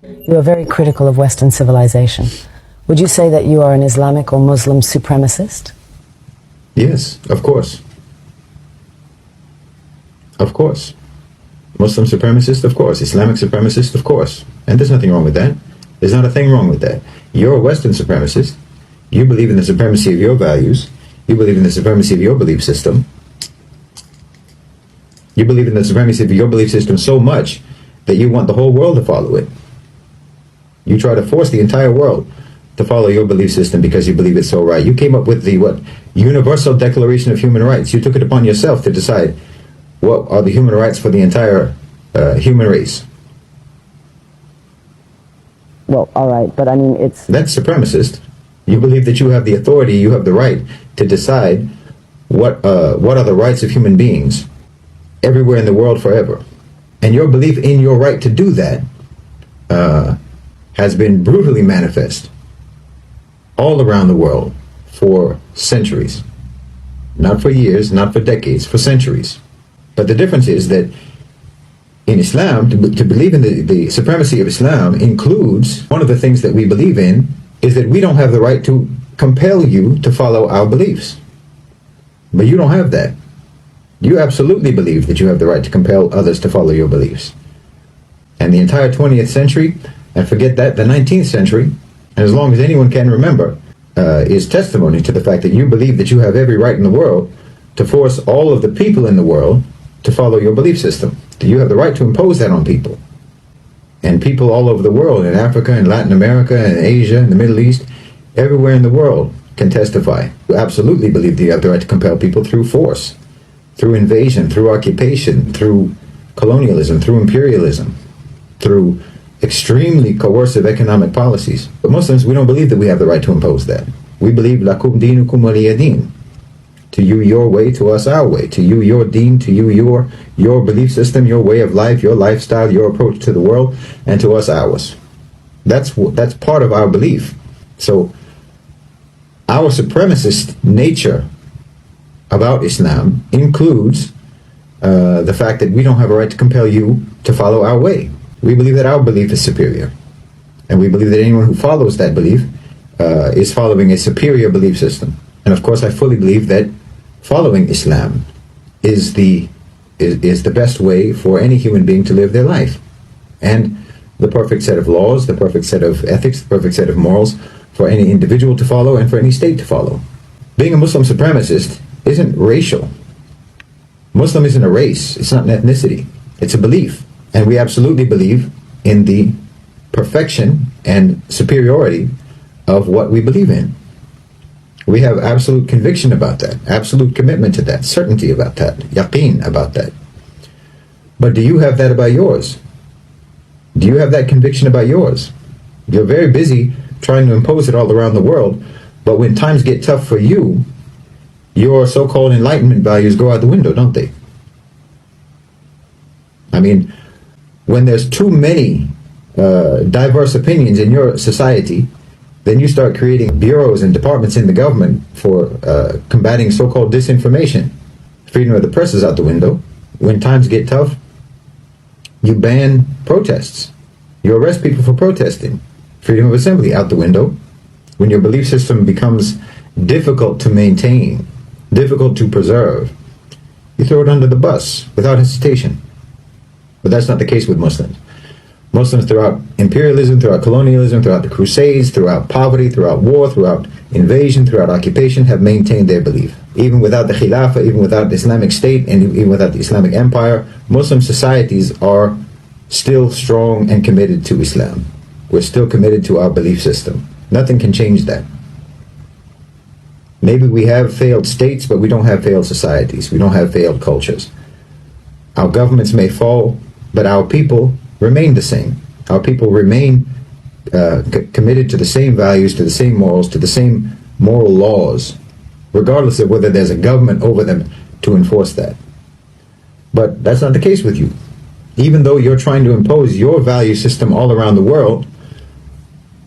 You are very critical of Western civilization. Would you say that you are an Islamic or Muslim supremacist? Yes, of course. Of course. Muslim supremacist, of course. Islamic supremacist, of course. And there's nothing wrong with that. There's not a thing wrong with that. You're a Western supremacist. You believe in the supremacy of your values. You believe in the supremacy of your belief system. You believe in the supremacy of your belief system so much that you want the whole world to follow it. You try to force the entire world to follow your belief system because you believe it's so right. You came up with the Universal Declaration of Human Rights. You took it upon yourself to decide what are the human rights for the entire human race. Well, all right, but I mean, That's supremacist. You believe that you have the authority, you have the right to decide what are the rights of human beings everywhere in the world forever. And your belief in your right to do that has been brutally manifest all around the world for centuries. Not for years, not for decades, for centuries. But the difference is that in Islam, to believe in the supremacy of Islam includes, one of the things that we believe in is that we don't have the right to compel you to follow our beliefs. But you don't have that. You absolutely believe that you have the right to compel others to follow your beliefs. And the entire 20th century, and forget that, the 19th century, and as long as anyone can remember, is testimony to the fact that you believe that you have every right in the world to force all of the people in the world to follow your belief system. You have the right to impose that on people. And people all over the world, in Africa, in Latin America, in Asia, in the Middle East, everywhere in the world can testify. You absolutely believe that you have the right to compel people through force, through invasion, through occupation, through colonialism, through imperialism, through extremely coercive economic policies. But Muslims, we don't believe that we have the right to impose that. We believe lakum dinukum waliya din. To you your way, to us our way. To you your deen, to you your belief system, your way of life, your lifestyle, your approach to the world, and to us ours. That's part of our belief. So our supremacist nature about Islam includes the fact that we don't have a right to compel you to follow our way. We believe that our belief is superior. And we believe that anyone who follows that belief is following a superior belief system. And of course I fully believe that following Islam is the best way for any human being to live their life. And the perfect set of laws, the perfect set of ethics, the perfect set of morals for any individual to follow and for any state to follow. Being a Muslim supremacist isn't racial. Muslim isn't a race, it's not an ethnicity, it's a belief. And we absolutely believe in the perfection and superiority of what we believe in. We have absolute conviction about that, absolute commitment to that, certainty about that, yaqeen about that. But do you have that about yours? Do you have that conviction about yours? You're very busy trying to impose it all around the world, but when times get tough for you, your so-called enlightenment values go out the window, don't they? I mean, when there's too many diverse opinions in your society, then you start creating bureaus and departments in the government for combating so-called disinformation. Freedom of the press is out the window. When times get tough, you ban protests. You arrest people for protesting. Freedom of assembly out the window. When your belief system becomes difficult to maintain, difficult to preserve, you throw it under the bus without hesitation. But that's not the case with Muslims. Muslims throughout imperialism, throughout colonialism, throughout the Crusades, throughout poverty, throughout war, throughout invasion, throughout occupation, have maintained their belief. Even without the Khilafah, even without the Islamic State, and even without the Islamic Empire, Muslim societies are still strong and committed to Islam. We're still committed to our belief system. Nothing can change that. Maybe we have failed states, but we don't have failed societies. We don't have failed cultures. Our governments may fall, but our people remain the same. Our people remain committed to the same values, to the same morals, to the same moral laws, regardless of whether there's a government over them to enforce that. But that's not the case with you. Even though you're trying to impose your value system all around the world,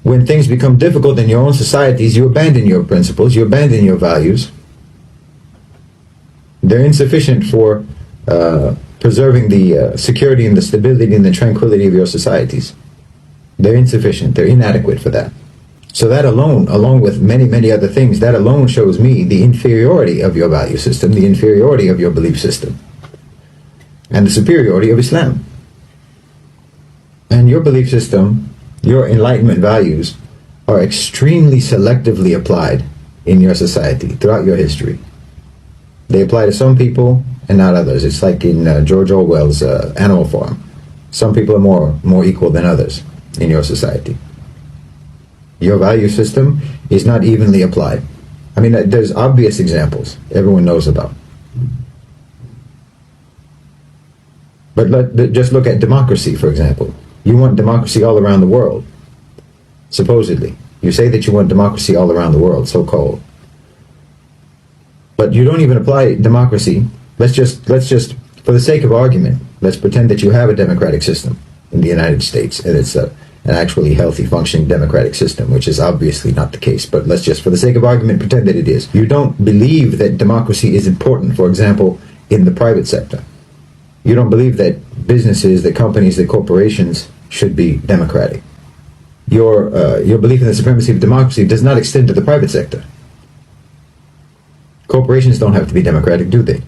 when things become difficult in your own societies, you abandon your principles, you abandon your values. They're insufficient for preserving the security and the stability and the tranquility of your societies. They're insufficient. They're inadequate for that. So that alone, along with many, many other things, that alone shows me the inferiority of your value system, the inferiority of your belief system, and the superiority of Islam. And your belief system, your Enlightenment values, are extremely selectively applied in your society throughout your history. They apply to some people and not others. It's like in George Orwell's Animal Farm. Some people are more equal than others in your society. Your value system is not evenly applied. I mean, there's obvious examples everyone knows about. But just look at democracy, for example. You want democracy all around the world, supposedly. You say that you want democracy all around the world, so-called. But you don't even apply democracy. Let's just, for the sake of argument, let's pretend that you have a democratic system in the United States, and it's an actually healthy, functioning democratic system, which is obviously not the case. But let's just, for the sake of argument, pretend that it is. You don't believe that democracy is important, for example, in the private sector. You don't believe that businesses, that companies, that corporations should be democratic. Your belief in the supremacy of democracy does not extend to the private sector. Corporations don't have to be democratic, do they?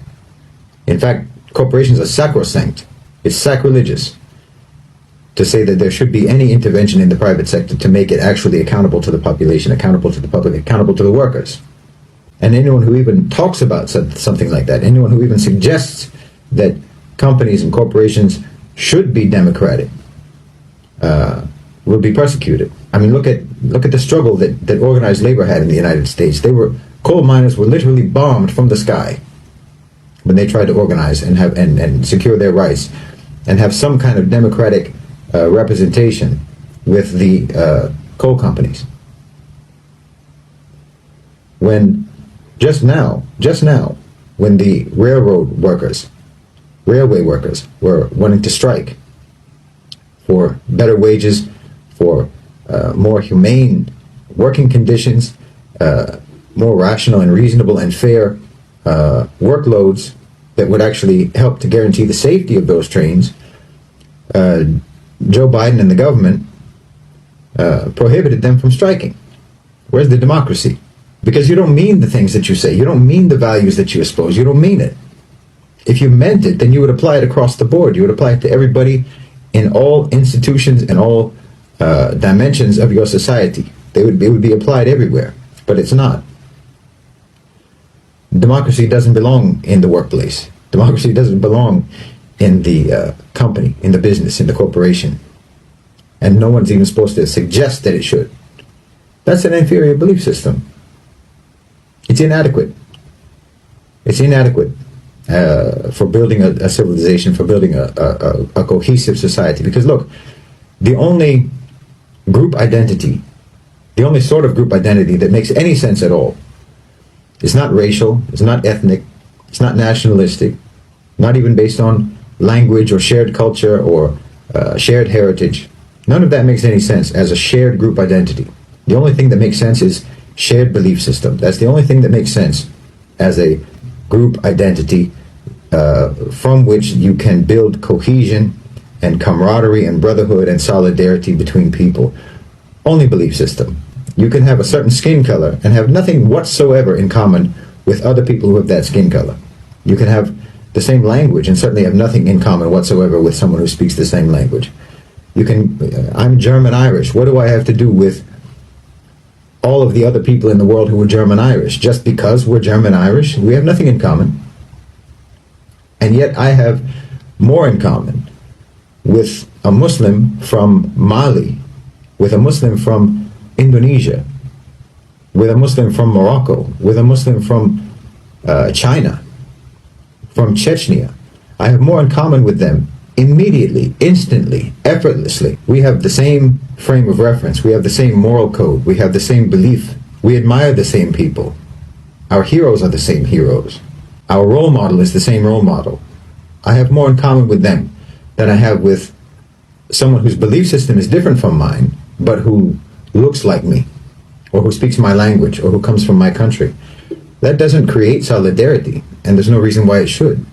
In fact, corporations are sacrosanct. It's sacrilegious to say that there should be any intervention in the private sector to make it actually accountable to the population, accountable to the public, accountable to the workers. And anyone who even talks about something like that, anyone who even suggests that companies and corporations should be democratic, will be persecuted. I mean, look at the struggle that organized labor had in the United States. Coal miners were literally bombed from the sky when they tried to organize and secure their rights and have some kind of democratic representation with the coal companies. When just now, when the railway workers were wanting to strike for better wages, for more humane working conditions, more rational and reasonable and fair workloads that would actually help to guarantee the safety of those trains, Joe Biden and the government prohibited them from striking. Where's the democracy? Because you don't mean the things that you say. You don't mean the values that you espouse. You don't mean it. If you meant it, then you would apply it across the board. You would apply it to everybody in all institutions and all dimensions of your society. It would be applied everywhere, but it's not. Democracy doesn't belong in the workplace. Democracy doesn't belong in the company, in the business, in the corporation. And no one's even supposed to suggest that it should. That's an inferior belief system. It's inadequate. It's inadequate for building a civilization, for building a cohesive society. Because look, the only group identity, the only sort of group identity that makes any sense at all, it's not racial, it's not ethnic, it's not nationalistic, not even based on language or shared culture or shared heritage. None of that makes any sense as a shared group identity. The only thing that makes sense is shared belief system. That's the only thing that makes sense as a group identity from which you can build cohesion and camaraderie and brotherhood and solidarity between people. Only belief system. You can have a certain skin color and have nothing whatsoever in common with other people who have that skin color. You can have the same language and certainly have nothing in common whatsoever with someone who speaks the same language. You can, I'm German Irish. What do I have to do with all of the other people in the world who are German Irish? Just because we're German Irish, we have nothing in common. And yet I have more in common with a Muslim from Mali, with a Muslim from Indonesia, with a Muslim from Morocco, with a Muslim from China, from Chechnya. I have more in common with them immediately, instantly, effortlessly. We have the same frame of reference. We have the same moral code. We have the same belief. We admire the same people. Our heroes are the same heroes. Our role model is the same role model. I have more in common with them than I have with someone whose belief system is different from mine, but who looks like me, or who speaks my language, or who comes from my country. That doesn't create solidarity, and there's no reason why it should.